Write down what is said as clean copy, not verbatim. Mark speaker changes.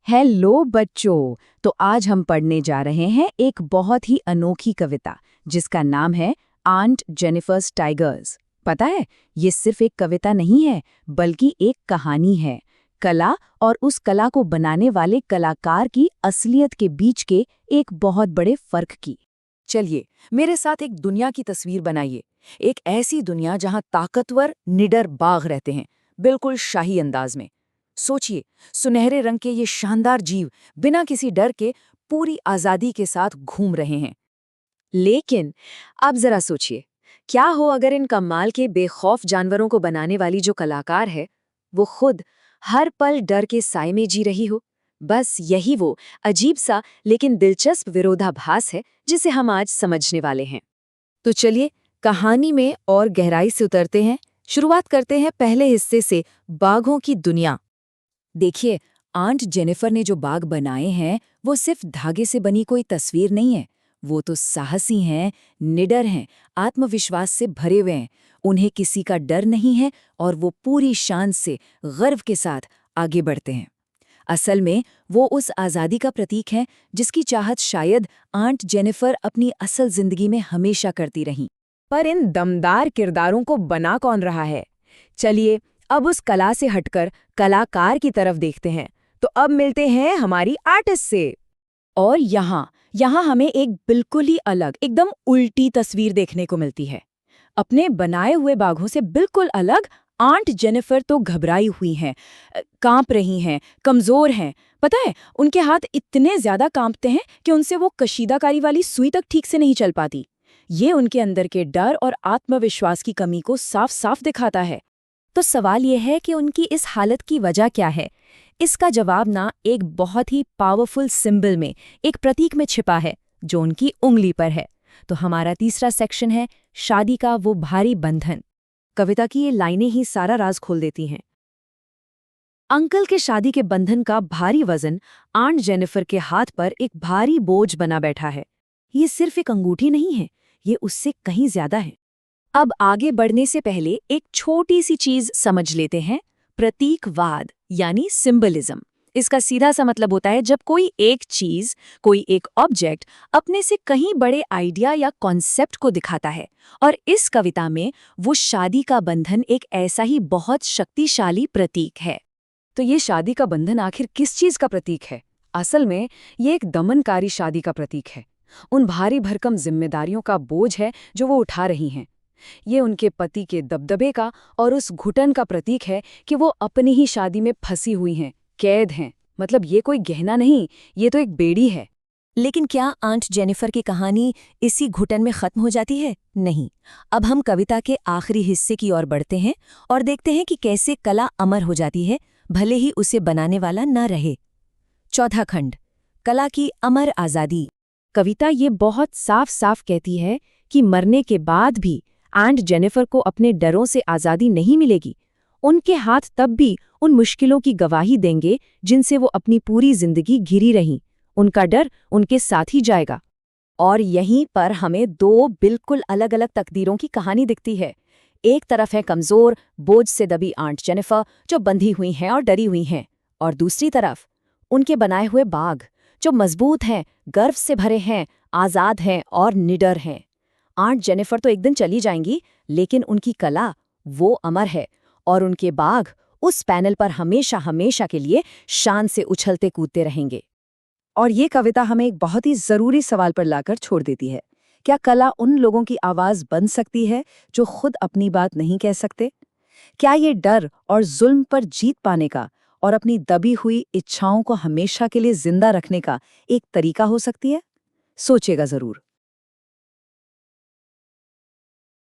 Speaker 1: Hello बच्चों। तो आज हम पढ़ने जा रहे हैं एक बहुत ही अनोखी कविता जिसका नाम है आंट जेनिफर्स टाइगर्स। पता है, ये सिर्फ एक कविता नहीं है बल्कि एक कहानी है, कला और उस कला को बनाने वाले कलाकार की असलियत के बीच के एक बहुत बड़े फर्क की।
Speaker 2: चलिए मेरे साथ एक दुनिया की तस्वीर बनाइए। एक ऐसी दुनिया जहां ताकतवर निडर बाघ रहते हैं, बिल्कुल शाही अंदाज में। सोचिए, सुनहरे रंग के ये शानदार जीव बिना किसी डर के पूरी आजादी के साथ घूम रहे हैं।
Speaker 3: लेकिन अब जरा सोचिए, क्या हो अगर इन कमाल के बेखौफ जानवरों को बनाने वाली जो कलाकार है, वो खुद हर पल डर के साए में जी रही हो। बस यही वो अजीब सा लेकिन दिलचस्प विरोधाभास है जिसे हम आज समझने वाले हैं।
Speaker 2: तो चलिए कहानी में और गहराई से उतरते हैं। शुरुआत करते हैं पहले हिस्से से, बाघों की दुनिया। देखिए, आंट जेनिफर ने जो बाघ बनाए हैं वो सिर्फ धागे से बनी कोई तस्वीर नहीं है। वो तो साहसी हैं, निडर हैं, आत्मविश्वास से भरे हुए हैं। उन्हें किसी का डर नहीं है और वो पूरी शान से, गर्व के साथ आगे बढ़ते हैं। असल में वो उस आज़ादी का प्रतीक है जिसकी चाहत शायद आंट जेनिफर अपनी असल जिंदगी में हमेशा करती रहीं।
Speaker 1: पर इन दमदार किरदारों को बना कौन रहा है? चलिए अब उस कला से हटकर कलाकार की तरफ देखते हैं। तो अब मिलते हैं हमारी आर्टिस्ट से। और यहाँ हमें एक बिल्कुल ही अलग, एकदम उल्टी तस्वीर देखने को मिलती है। अपने बनाए हुए बाघों से बिल्कुल अलग आंट जेनिफर तो घबराई हुई हैं, कांप रही हैं, कमजोर हैं। पता है, उनके हाथ इतने ज्यादा कांपते हैं कि उनसे वो कशीदाकारी वाली सुई तक ठीक से नहीं चल पाती। ये उनके अंदर के डर और आत्मविश्वास की कमी को साफ साफ दिखाता है। तो सवाल यह है कि उनकी इस हालत की वजह क्या है? इसका जवाब ना एक बहुत ही पावरफुल सिंबल में, एक प्रतीक में छिपा है जो उनकी उंगली पर है। तो हमारा तीसरा सेक्शन है शादी का वो भारी बंधन। कविता की ये लाइनें ही सारा राज खोल देती हैं। अंकल के शादी के बंधन का भारी वजन आंट जेनिफर के हाथ पर एक भारी बोझ बना बैठा है। ये सिर्फ एक अंगूठी नहीं है, ये उससे कहीं ज्यादा है। अब आगे बढ़ने से पहले एक छोटी सी चीज समझ लेते हैं, प्रतीकवाद यानी सिंबलिज्म। इसका सीधा सा मतलब होता है जब कोई एक चीज, कोई एक ऑब्जेक्ट अपने से कहीं बड़े आइडिया या कॉन्सेप्ट को दिखाता है। और इस कविता में वो शादी का बंधन एक ऐसा ही बहुत शक्तिशाली प्रतीक है। तो ये शादी का बंधन आखिर किस चीज का प्रतीक है? असल में ये एक दमनकारी शादी का प्रतीक है। उन भारी भरकम जिम्मेदारियों का बोझ है जो वो उठा रही हैं। ये उनके पति के दबदबे का और उस घुटन का प्रतीक है कि वो अपनी ही शादी में फंसी हुई हैं, कैद हैं। मतलब ये कोई गहना नहीं, ये तो एक बेड़ी है।
Speaker 2: लेकिन क्या आंट जेनिफर की कहानी इसी घुटन में खत्म हो जाती है? नहीं। अब हम कविता के आखिरी हिस्से की ओर बढ़ते हैं और देखते हैं कि कैसे कला अमर हो जाती है, भले ही उसे बनाने वाला न रहे। चौथा खंड, कला की अमर आज़ादी।
Speaker 1: कविता ये बहुत साफ साफ कहती है कि मरने के बाद भी आंट जेनिफर को अपने डरों से आज़ादी नहीं मिलेगी। उनके हाथ तब भी उन मुश्किलों की गवाही देंगे जिनसे वो अपनी पूरी जिंदगी घिरी रहीं। उनका डर उनके साथ ही जाएगा। और यहीं पर हमें दो बिल्कुल अलग अलग तकदीरों की कहानी दिखती है। एक तरफ है कमजोर, बोझ से दबी आंट जेनिफर जो बंधी हुई हैं और डरी हुई हैं, और दूसरी तरफ उनके बनाए हुए बाघ जो मजबूत हैं, गर्व से भरे हैं, आज़ाद हैं और निडर हैं। आंट जेनिफर तो एक दिन चली जाएंगी, लेकिन उनकी कला वो अमर है और उनके बाघ उस पैनल पर हमेशा हमेशा के लिए शान से उछलते कूदते रहेंगे। और ये कविता हमें एक बहुत ही जरूरी सवाल पर लाकर छोड़ देती है। क्या कला उन लोगों की आवाज बन सकती है जो खुद अपनी बात नहीं कह सकते? क्या ये डर और जुल्म पर जीत पाने का और अपनी दबी हुई इच्छाओं को हमेशा के लिए जिंदा रखने का एक तरीका हो सकती है? सोचेगा जरूर।